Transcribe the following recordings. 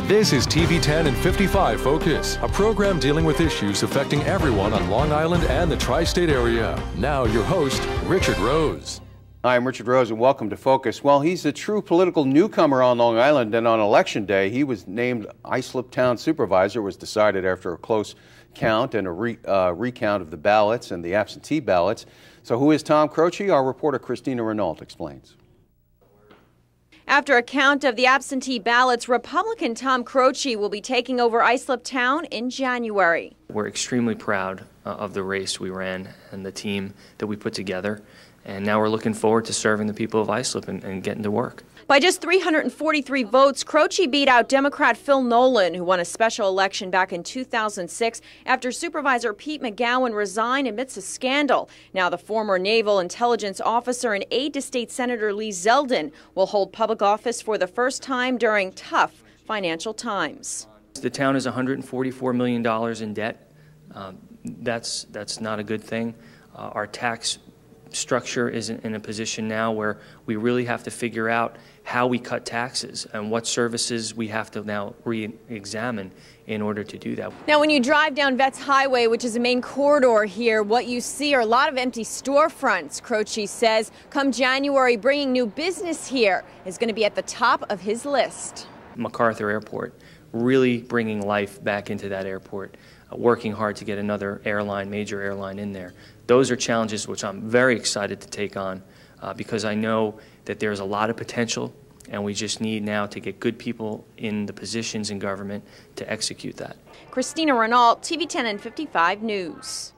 This is TV 10 and 55 Focus, a program dealing with issues affecting everyone on Long Island and the tri-state area. Now your host, Richard Rose. Hi, I'm Richard Rose and welcome to Focus. Well, he's a true political newcomer on Long Island, and on Election Day he was named Islip Town Supervisor. Was decided after a close count and a recount of the ballots and the absentee ballots. So who is Tom Croci? Our reporter Christina Renault explains. After a count of the absentee ballots, Republican Tom Croci will be taking over Islip Town in January. We're extremely proud of the race we ran and the team that we put together. And now we're looking forward to serving the people of Islip and getting to work. By just 343 votes, Croci beat out Democrat Phil Nolan, who won a special election back in 2006 after Supervisor Pete McGowan resigned amidst a scandal. Now the former Naval Intelligence Officer and aide to State Senator Lee Zeldin will hold public office for the first time during tough financial times. The town is $144 million in debt. That's not a good thing. Our tax structure is in a position now where we really have to figure out how we cut taxes and what services we have to now re-examine in order to do that. Now, when you drive down Vets Highway, which is a main corridor here, what you see are a lot of empty storefronts. Croci says come January, bringing new business here is going to be at the top of his list. MacArthur Airport, really bringing life back into that airport, working hard to get another airline, major airline in there. Those are challenges which I'm very excited to take on because I know that there's a lot of potential and we just need now to get good people in the positions in government to execute that. Christina Renault, TV 10 and 55 News.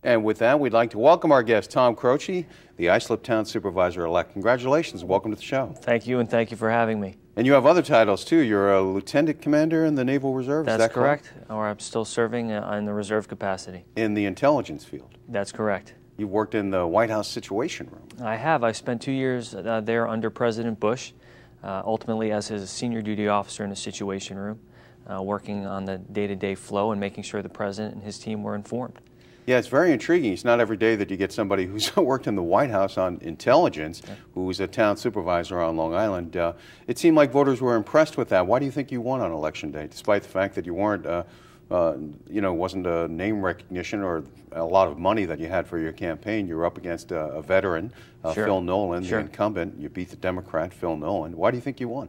And with that, we'd like to welcome our guest, Tom Croci, the Islip Town Supervisor-Elect. Congratulations and welcome to the show. Thank you, and thank you for having me. And you have other titles, too. You're a Lieutenant Commander in the Naval Reserve, is that correct? That's correct, or I'm still serving in the reserve capacity. In the intelligence field? That's correct. You worked in the White House Situation Room. I have. I spent 2 years there under President Bush, ultimately as his senior duty officer in the Situation Room, working on the day-to-day flow and making sure the President and his team were informed. Yeah, it's very intriguing. It's not every day that you get somebody who's worked in the White House on intelligence, who's a town supervisor on Long Island. It seemed like voters were impressed with that. Why do you think you won on Election Day, despite the fact that you weren't, wasn't a name recognition or a lot of money that you had for your campaign? You were up against a veteran, Sure. Phil Nolan, Sure. the incumbent. You beat the Democrat, Phil Nolan. Why do you think you won?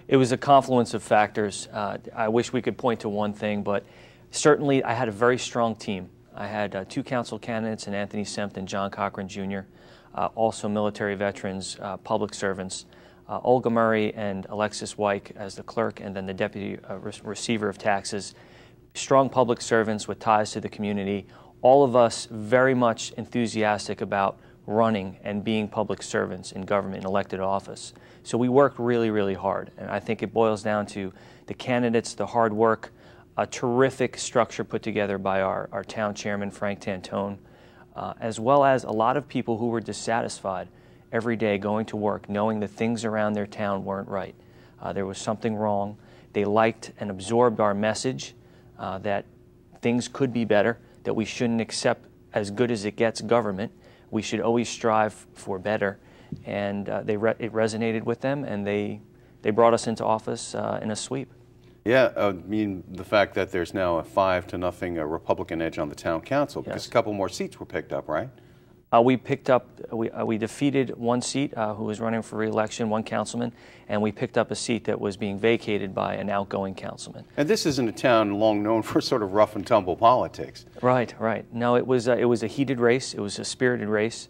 It was a confluence of factors. I wish we could point to one thing, but certainly I had a very strong team. I had 2 council candidates in Anthony Sempt and John Cochran Jr., also military veterans, public servants, Olga Murray and Alexis Wyke as the clerk, and then the deputy receiver of taxes. Strong public servants with ties to the community, all of us very much enthusiastic about running and being public servants in government in elected office. So we worked really, really hard, and I think it boils down to the candidates, the hard work, a terrific structure put together by our town chairman, Frank Tantone, as well as a lot of people who were dissatisfied every day going to work, knowing that things around their town weren't right. There was something wrong. They liked and absorbed our message that things could be better, that we shouldn't accept as good as it gets government. We should always strive for better. And it resonated with them, and they brought us into office in a sweep. Yeah, I mean, the fact that there's now a 5-0 Republican edge on the town council, because Yes. a couple more seats were picked up, right? We defeated one seat who was running for re-election, one councilman, and we picked up a seat that was being vacated by an outgoing councilman. And this isn't a town long known for sort of rough and tumble politics. Right, right. No, it was a heated race. It was a spirited race,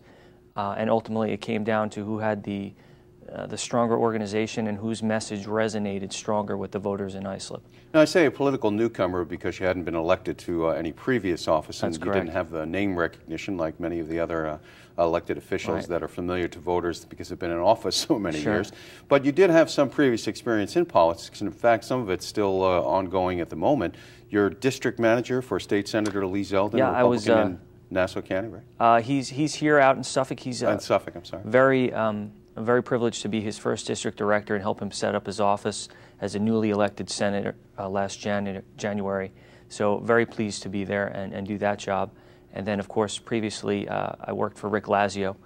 and ultimately it came down to who had the stronger organization and whose message resonated stronger with the voters in Islip. Now, I say a political newcomer because you hadn't been elected to any previous office, and That's you correct. didn't have the name recognition like many of the other elected officials Right. that are familiar to voters because they've been in office so many Sure. years. But you did have some previous experience in politics, and in fact, some of it's still ongoing at the moment. You're district manager for State Senator Lee Zeldin, Yeah, I was, Republican in Nassau County, right? He's here out in Suffolk. He's In Suffolk, I'm sorry. very privileged to be his first district director and help him set up his office as a newly elected senator last January. So very pleased to be there and do that job. And then, of course, previously I worked for Rick Lazio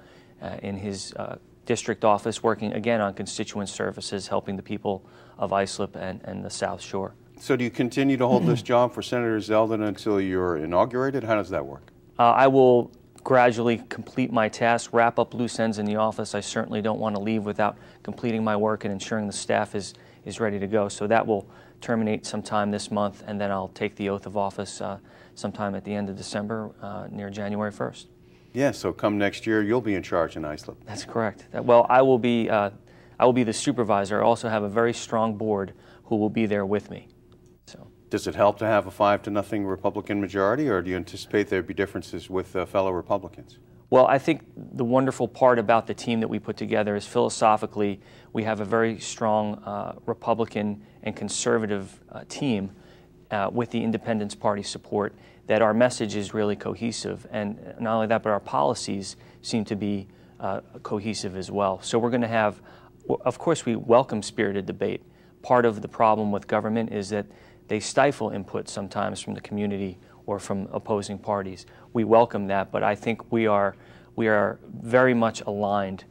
in his district office, working again on constituent services, helping the people of Islip and the South Shore. So do you continue to hold this job for Senator Zeldin until you're inaugurated? How does that work? I will gradually complete my tasks, wrap up loose ends in the office. I certainly don't want to leave without completing my work and ensuring the staff is ready to go. So that will terminate sometime this month, and then I'll take the oath of office sometime at the end of December, near January 1st. Yeah, so come next year, you'll be in charge in Islip. That's correct. Well, I will be the supervisor. I also have a very strong board who will be there with me. So. Does it help to have a 5-0 Republican majority, or do you anticipate there'd be differences with fellow Republicans? Well, I think the wonderful part about the team that we put together is philosophically we have a very strong Republican and conservative team with the Independence Party support, that our message is really cohesive. And not only that, but our policies seem to be cohesive as well. So we're going to have, of course, we welcome spirited debate. Part of the problem with government is that they stifle input sometimes from the community or from opposing parties. We welcome that, but I think we are very much aligned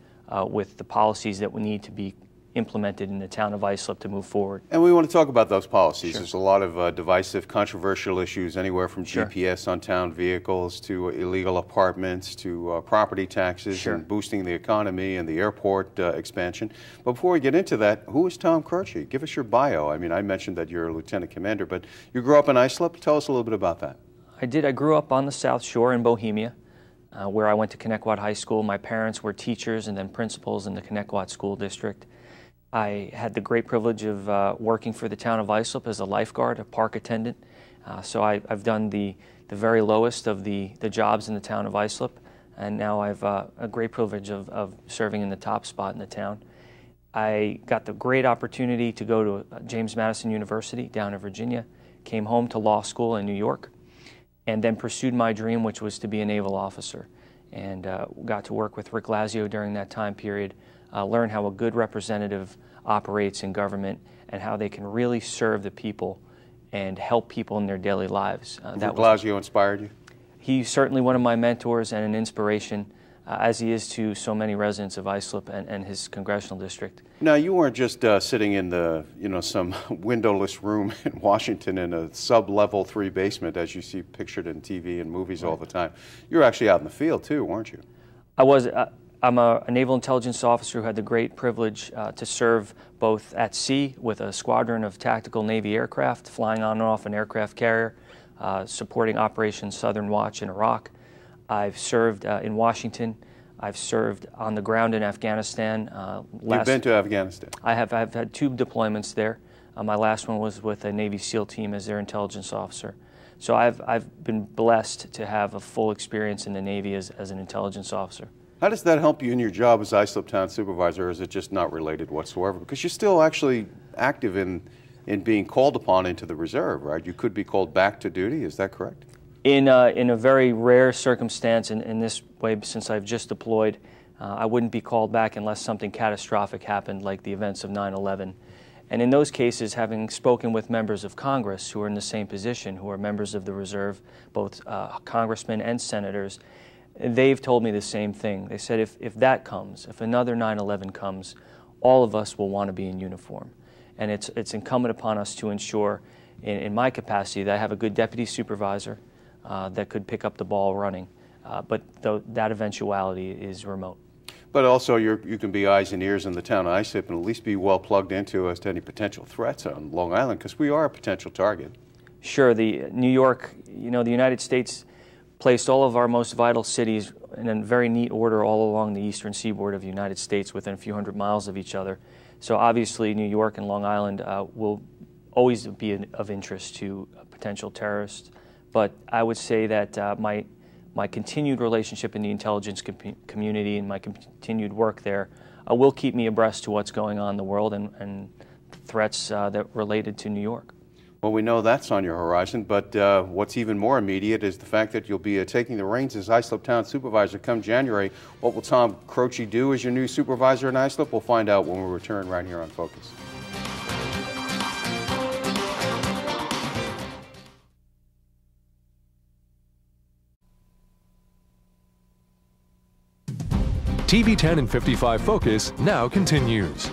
with the policies that we need to be implemented in the town of Islip to move forward. And we want to talk about those policies. Sure. There's a lot of divisive, controversial issues, anywhere from Sure. GPS on town vehicles to illegal apartments to property taxes Sure. and boosting the economy and the airport expansion. But before we get into that, who is Tom Croci? Give us your bio. I mean, I mentioned that you're a lieutenant commander, but you grew up in Islip. Tell us a little bit about that. I did. I grew up on the South Shore in Bohemia, where I went to Connecticut High School. My parents were teachers and then principals in the Connecticut School District. I had the great privilege of working for the town of Islip as a lifeguard, a park attendant. So I've done the very lowest of the jobs in the town of Islip, and now I've a great privilege of serving in the top spot in the town. I got the great opportunity to go to James Madison University down in Virginia, came home to law school in New York, and then pursued my dream, which was to be a naval officer, and got to work with Rick Lazio during that time period, learn how a good representative operates in government and how they can really serve the people and help people in their daily lives. Rick Lazio inspired you? He's certainly one of my mentors and an inspiration, as he is to so many residents of Islip and his congressional district. Now, you weren't just sitting in the, some windowless room in Washington in a sub-level 3 basement, as you see pictured in TV and movies all the time. You were actually out in the field, too, weren't you? I was. I'm a naval intelligence officer who had the great privilege to serve both at sea with a squadron of tactical Navy aircraft, flying on and off an aircraft carrier, supporting Operation Southern Watch in Iraq. I've served in Washington. I've served on the ground in Afghanistan. You've been to Afghanistan? I've had 2 deployments there. My last one was with a Navy SEAL team as their intelligence officer. So I've been blessed to have a full experience in the Navy as an intelligence officer. How does that help you in your job as Islip Town Supervisor, or is it just not related whatsoever? Because you're still actually active in being called upon into the reserve, right? You could be called back to duty, is that correct? In a very rare circumstance, in this way, since I've just deployed, I wouldn't be called back unless something catastrophic happened, like the events of 9/11. And in those cases, having spoken with members of Congress who are in the same position, who are members of the reserve, both congressmen and senators, they've told me the same thing. They said if that comes, if another 9/11 comes, all of us will want to be in uniform. And it's incumbent upon us to ensure, in my capacity, that I have a good deputy supervisor that could pick up the ball running. But that eventuality is remote. But also you can be eyes and ears in the town of Islip and at least be well plugged into as to any potential threats on Long Island, because we are a potential target. Sure. The New York, the United States placed all of our most vital cities in a very neat order all along the eastern seaboard of the United States within a few hundred miles of each other. So obviously New York and Long Island will always be of interest to potential terrorists. But I would say that my continued relationship in the intelligence community and my continued work there will keep me abreast to what's going on in the world and threats that related to New York. Well, we know that's on your horizon, but what's even more immediate is the fact that you'll be taking the reins as Islip Town Supervisor come January. What will Tom Croci do as your new supervisor in Islip? We'll find out when we return right here on Focus. TV 10 and 55 Focus now continues.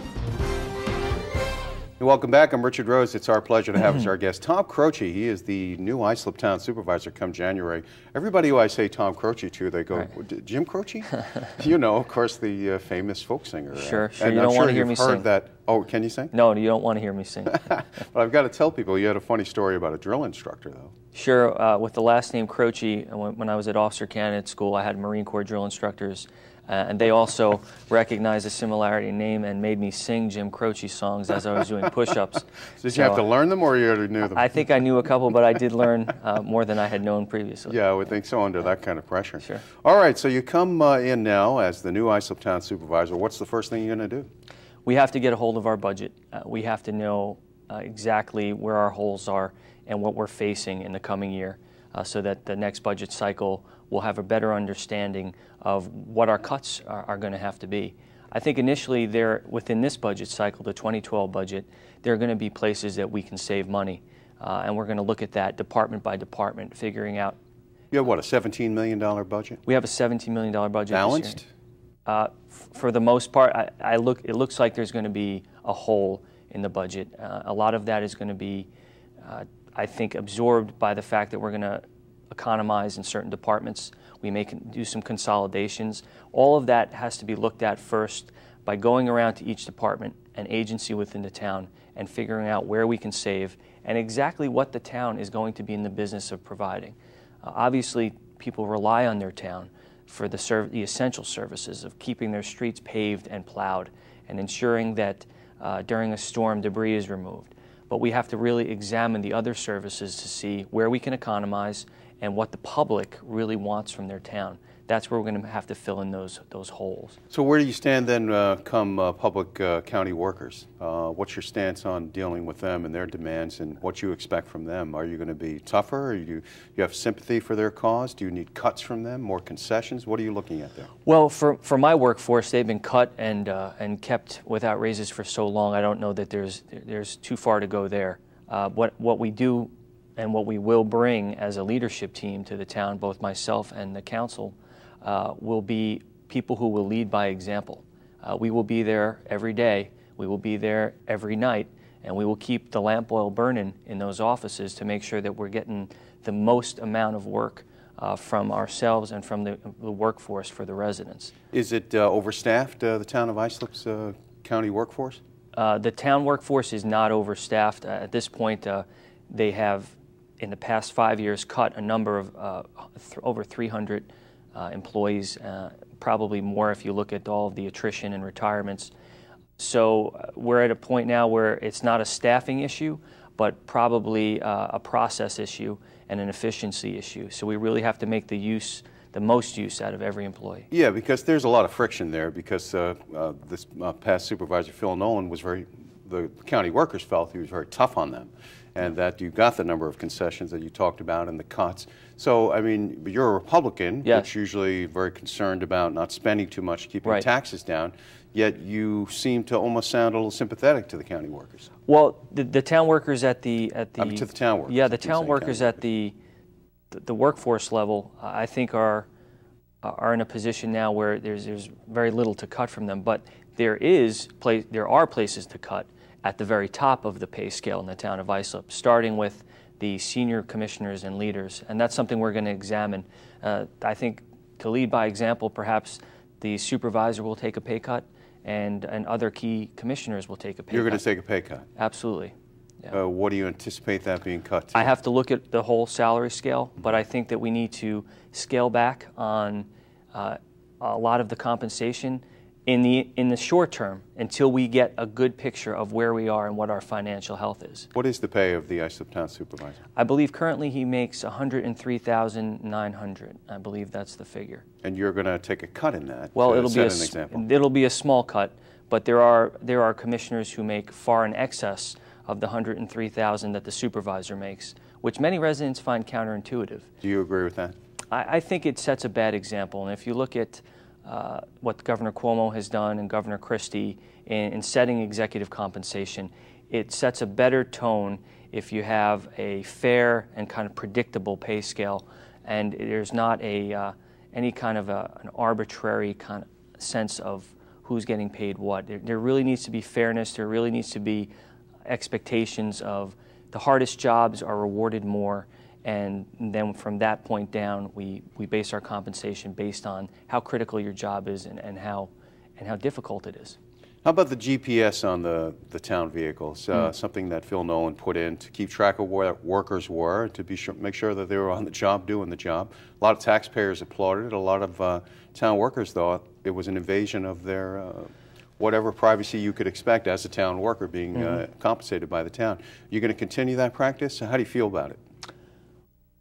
Welcome back. I'm Richard Rose. It's our pleasure to have as our guest Tom Croci. He is the new Islip Town Supervisor come January. Everybody who I say Tom Croci to, they go, right. Jim Croci? You know, of course, the famous folk singer. Sure. And you don't want to hear me sing. Heard that. Oh, can you sing? No, you don't want to hear me sing. But I've got to tell people, you had a funny story about a drill instructor, though. Sure. With the last name Croci, when I was at Officer Candidate School, I had Marine Corps drill instructors. And they also recognized a similarity in name and made me sing Jim Croci songs as I was doing push-ups. Did you have to learn them, or you already knew them? I think I knew a couple, but I did learn more than I had known previously. Yeah, I would think so under that kind of pressure. Sure. All right, so you come in now as the new Islip Town Supervisor. What's the first thing you're going to do? We have to get a hold of our budget. We have to know exactly where our holes are and what we're facing in the coming year so that the next budget cycle will have a better understanding of what our cuts are going to have to be. I think initially within this budget cycle, the 2012 budget, there are going to be places that we can save money. And we're going to look at that department by department, figuring out. You have what, a $17 million budget? We have a $17 million budget. Balanced? This year. For the most part, it looks like there's going to be a hole in the budget. A lot of that is going to be, I think, absorbed by the fact that we're going to economize in certain departments. We may do some consolidations. All of that has to be looked at first by going around to each department and agency within the town and figuring out where we can save and exactly what the town is going to be in the business of providing. Obviously, people rely on their town for the essential services of keeping their streets paved and plowed and ensuring that during a storm debris is removed. But we have to really examine the other services to see where we can economize and what the public really wants from their town. That's where we're going to have to fill in those holes. So where do you stand then come public county workers? What's your stance on dealing with them and their demands and what you expect from them? Are you going to be tougher? Or you have sympathy for their cause? Do you need cuts from them, more concessions? What are you looking at there? Well, for my workforce, they've been cut and kept without raises for so long. I don't know that there's too far to go there. What we do and what we will bring as a leadership team to the town, both myself and the council, will be people who will lead by example. We will be there every day, we will be there every night, and we will keep the lamp oil burning in those offices to make sure that we're getting the most amount of work from ourselves and from the workforce for the residents. Is it overstaffed, the town of Islip's county workforce? The town workforce is not overstaffed. At this point, they have, in the past 5 years, cut a number of over 300 employees, probably more if you look at all of the attrition and retirements. So we're at a point now where it's not a staffing issue, but probably a process issue and an efficiency issue. So we really have to make the most use out of every employee. Yeah, because there's a lot of friction there because this past supervisor, Phil Nolan, the county workers felt he was very tough on them, and that you got the number of concessions that you talked about and the cuts. So, I mean, you're a Republican, yes, which usually very concerned about not spending too much, keeping right, taxes down, yet you seem to almost sound a little sympathetic to the county workers. Well, the town workers to the town workers. Yeah, the town workers at the workforce level, I think are in a position now where there's very little to cut from them, but there are places to cut at the very top of the pay scale in the town of Islip, starting with the senior commissioners and leaders, and that's something we're going to examine. I think to lead by example, perhaps the supervisor will take a pay cut, and other key commissioners will take a pay cut. You're going to take a pay cut? Absolutely. Yeah. What do you anticipate that being cut to? I have to look at the whole salary scale, but I think that we need to scale back on a lot of the compensation in the short term until we get a good picture of where we are and what our financial health is. What is the pay of the Islip Town Supervisor? I believe currently he makes $103,900. I believe that's the figure. And you're going to take a cut in that? Well, it'll be a small cut, but there are commissioners who make far in excess of the $103,000 that the supervisor makes, which many residents find counterintuitive. Do you agree with that? I think it sets a bad example, and if you look at what Governor Cuomo has done and Governor Christie in setting executive compensation, it sets a better tone if you have a fair and kind of predictable pay scale, and there's not any kind of an arbitrary kind of sense of who's getting paid what. There really needs to be fairness. There really needs to be expectations of the hardest jobs are rewarded more, and then from that point down, we base our compensation based on how critical your job is and how difficult it is. How about the GPS on the town vehicles? Something that Phil Nolan put in to keep track of where workers were, to make sure that they were on the job doing the job. A lot of taxpayers applauded it. A lot of town workers thought it was an invasion of their whatever privacy you could expect as a town worker being compensated by the town. You're going to continue that practice? How do you feel about it?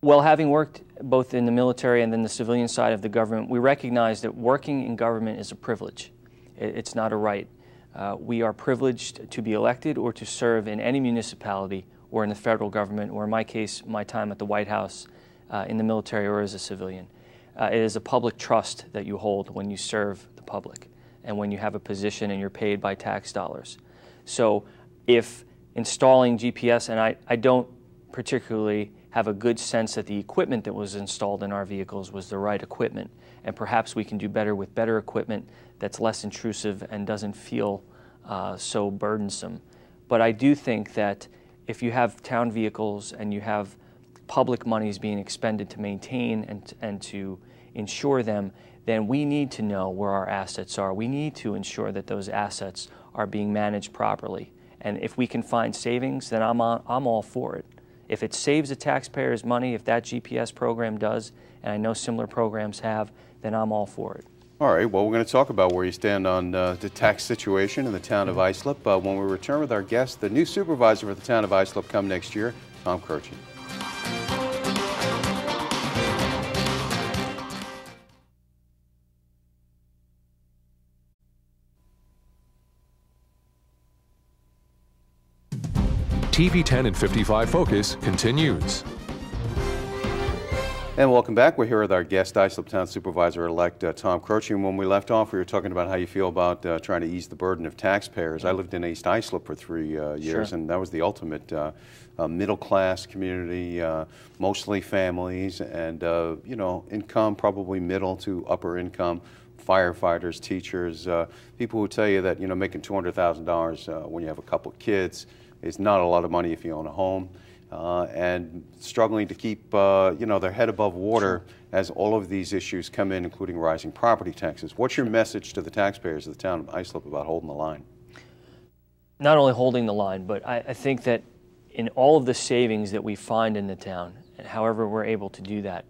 Well, having worked both in the military and then the civilian side of the government, we recognize that working in government is a privilege. It's not a right. We are privileged to be elected or to serve in any municipality or in the federal government, or in my case, my time at the White House, in the military or as a civilian. It is a public trust that you hold when you serve the public and when you have a position and you're paid by tax dollars. So if installing GPS, and I don't particularly have a good sense that the equipment that was installed in our vehicles was the right equipment, and perhaps we can do better with better equipment that's less intrusive and doesn't feel so burdensome. But I do think that if you have town vehicles and you have public monies being expended to maintain and to insure them, then we need to know where our assets are. We need to ensure that those assets are being managed properly. And if we can find savings, then I'm all for it. If it saves the taxpayers money, if that GPS program does, and I know similar programs have, then I'm all for it. All right, well, we're going to talk about where you stand on the tax situation in the town of Islip when we return with our guest, the new supervisor for the town of Islip come next year, Tom Croci. TV 10 and 55 Focus continues. And welcome back. We're here with our guest, Islip Town Supervisor-Elect Tom Croci. And when we left off, we were talking about how you feel about trying to ease the burden of taxpayers. I lived in East Islip for 3 years, Sure. and that was the ultimate middle-class community, mostly families, and you know, income probably middle to upper income, firefighters, teachers, people who tell you that, you know, making $200,000 when you have a couple of kids is not a lot of money if you own a home. And struggling to keep you know, their head above water as all of these issues come in, including rising property taxes. What's your message to the taxpayers of the town of Islip about holding the line? Not only holding the line, but I think that in all of the savings that we find in the town, and however we're able to do that,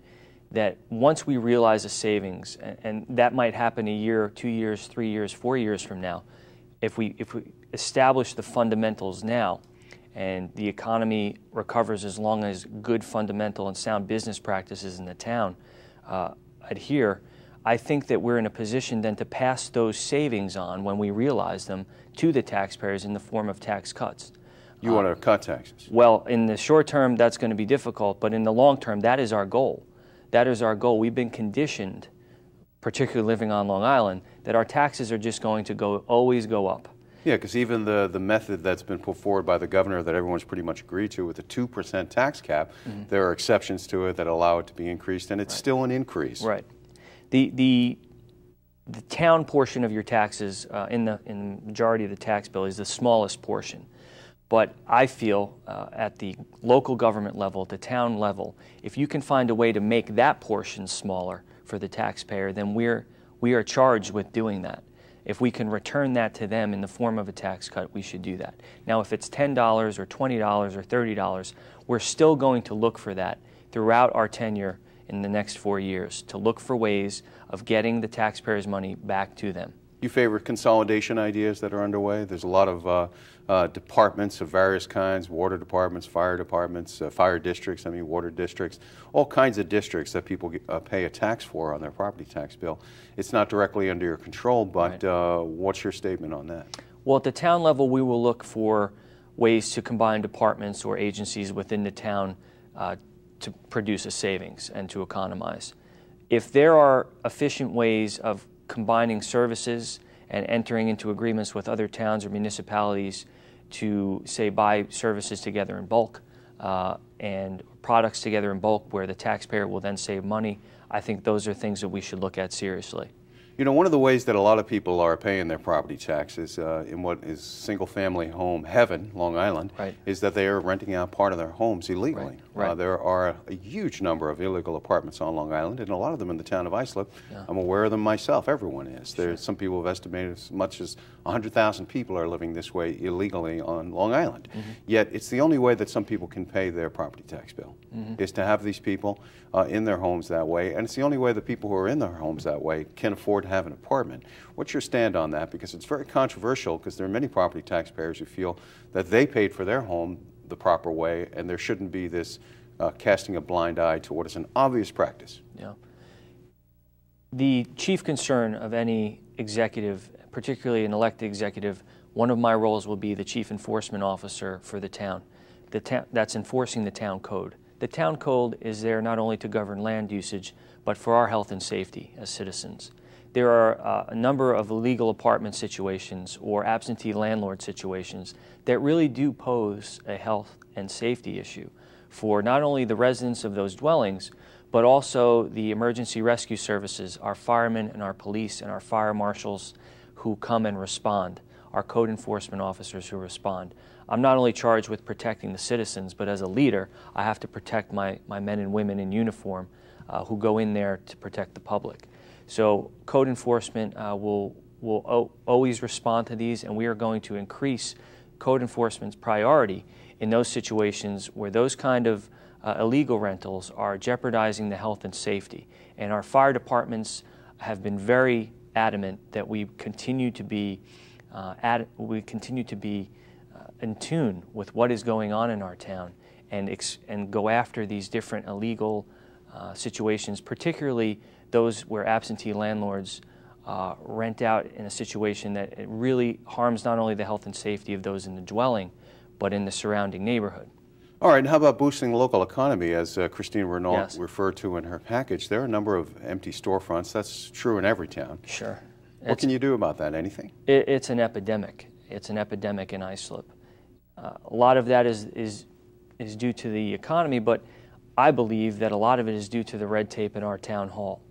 that once we realize a savings, and that might happen a year, 2 years, 3 years, 4 years from now, if we establish the fundamentals now, and the economy recovers as long as good fundamental and sound business practices in the town adhere, I think that we're in a position then to pass those savings on when we realize them to the taxpayers in the form of tax cuts. You want to cut taxes? Well, in the short term, that's going to be difficult, but in the long term, that is our goal. That is our goal. We've been conditioned, particularly living on Long Island, that our taxes are just going to always go up. Yeah, because even the method that's been put forward by the governor that everyone's pretty much agreed to with a 2% tax cap, there are exceptions to it that allow it to be increased, and it's still an increase. Right. The town portion of your taxes in the majority of the tax bill is the smallest portion. But I feel at the local government level, at the town level, if you can find a way to make that portion smaller for the taxpayer, then we are charged with doing that. If we can return that to them in the form of a tax cut, we should do that. Now, if it's $10 or $20 or $30, we're still going to look for that throughout our tenure in the next 4 years to look for ways of getting the taxpayers' money back to them. You favor consolidation ideas that are underway? There's a lot of departments of various kinds, water departments, fire districts, water districts, all kinds of districts that people pay a tax for on their property tax bill. It's not directly under your control, but what's your statement on that? Well, at the town level, we will look for ways to combine departments or agencies within the town to produce a savings and to economize. If there are efficient ways of combining services and entering into agreements with other towns or municipalities to, say, buy services together in bulk and products together in bulk where the taxpayer will then save money, I think those are things that we should look at seriously. You know, one of the ways that a lot of people are paying their property taxes in what is single-family home heaven, Long Island, right. is that they are renting out part of their homes illegally. Right. There are a huge number of illegal apartments on Long Island, and a lot of them in the town of Islip. Yeah. I'm aware of them myself. Everyone is. Sure. Some people have estimated as much as 100,000 people are living this way illegally on Long Island. Mm-hmm. Yet it's the only way that some people can pay their property tax bill, mm-hmm. is to have these people in their homes that way, and it's the only way the people who are in their homes that way can afford to have an apartment. What's your stand on that? Because it's very controversial, because there are many property taxpayers who feel that they paid for their home the proper way, and there shouldn't be this casting a blind eye to what is an obvious practice. Yeah. The chief concern of any executive, particularly an elected executive, one of my roles will be the chief enforcement officer for the town. That's enforcing the town code. The town code is there not only to govern land usage, but for our health and safety as citizens. There are a number of illegal apartment situations or absentee landlord situations that really do pose a health and safety issue for not only the residents of those dwellings, but also the emergency rescue services, our firemen and our police and our fire marshals who come and respond, our code enforcement officers who respond. I'm not only charged with protecting the citizens, but as a leader, I have to protect my men and women in uniform who go in there to protect the public. So code enforcement will always respond to these, and we are going to increase code enforcement's priority in those situations where those kind of illegal rentals are jeopardizing the health and safety. And our fire departments have been very adamant that we continue to be in tune with what is going on in our town and go after these different illegal situations, particularly those where absentee landlords rent out in a situation that it really harms not only the health and safety of those in the dwelling, but in the surrounding neighborhood. All right, and how about boosting the local economy, as Christine Renault Yes. referred to in her package? There are a number of empty storefronts. That's true in every town. Sure. What can you do about that? Anything? It's an epidemic. It's an epidemic in Islip. A lot of that is due to the economy, but I believe that a lot of it is due to the red tape in our town hall.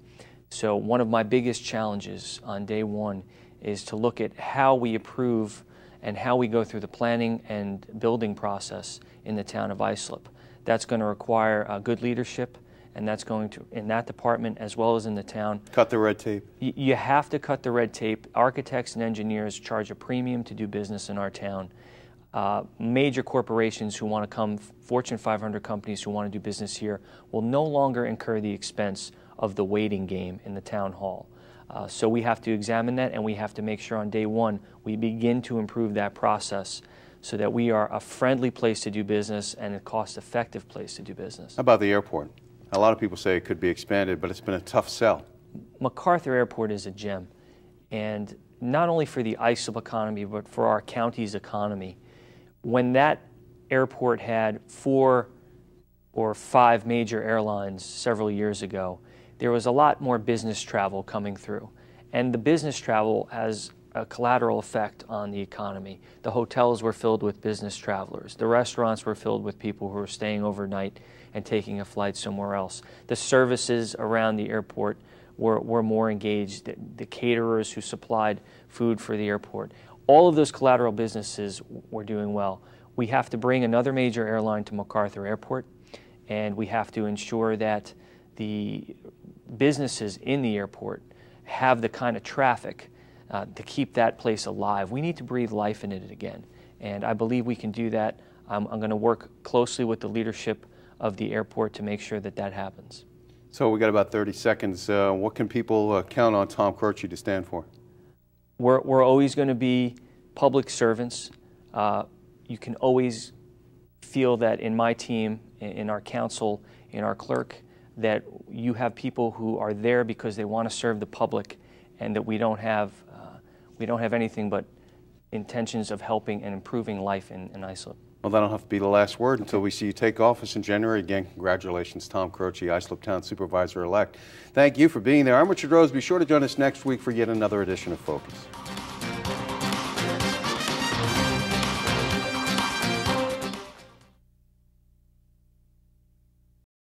So one of my biggest challenges on day one is to look at how we approve and how we go through the planning and building process in the town of Islip. That's going to require good leadership, and that's going to, in that department as well as in the town. Cut the red tape. You have to cut the red tape. Architects and engineers charge a premium to do business in our town. Major corporations who want to come, Fortune 500 companies who want to do business here, will no longer incur the expense of the waiting game in the town hall. So we have to examine that, and we have to make sure on day one we begin to improve that process so that we are a friendly place to do business and a cost-effective place to do business. How about the airport? A lot of people say it could be expanded, but it's been a tough sell. MacArthur Airport is a gem, and not only for the Islip economy, but for our county's economy. When that airport had 4 or 5 major airlines several years ago, there was a lot more business travel coming through. And the business travel has a collateral effect on the economy. The hotels were filled with business travelers. The restaurants were filled with people who were staying overnight and taking a flight somewhere else. The services around the airport were more engaged. The caterers who supplied food for the airport. All of those collateral businesses were doing well. We have to bring another major airline to MacArthur Airport, and we have to ensure that the businesses in the airport have the kind of traffic to keep that place alive. We need to breathe life into it again, and I believe we can do that. I'm going to work closely with the leadership of the airport to make sure that that happens. So we got about 30 seconds. What can people count on Tom Croci to stand for? We're always going to be public servants. You can always feel that in my team, in our council, in our clerk, that you have people who are there because they want to serve the public, and that we don't have anything but intentions of helping and improving life in Islip. Well, that'll have to be the last word until we see you take office in January. Again, congratulations, Tom Croci, Islip Town Supervisor-Elect. Thank you for being there. I'm Richard Rose. Be sure to join us next week for yet another edition of Focus.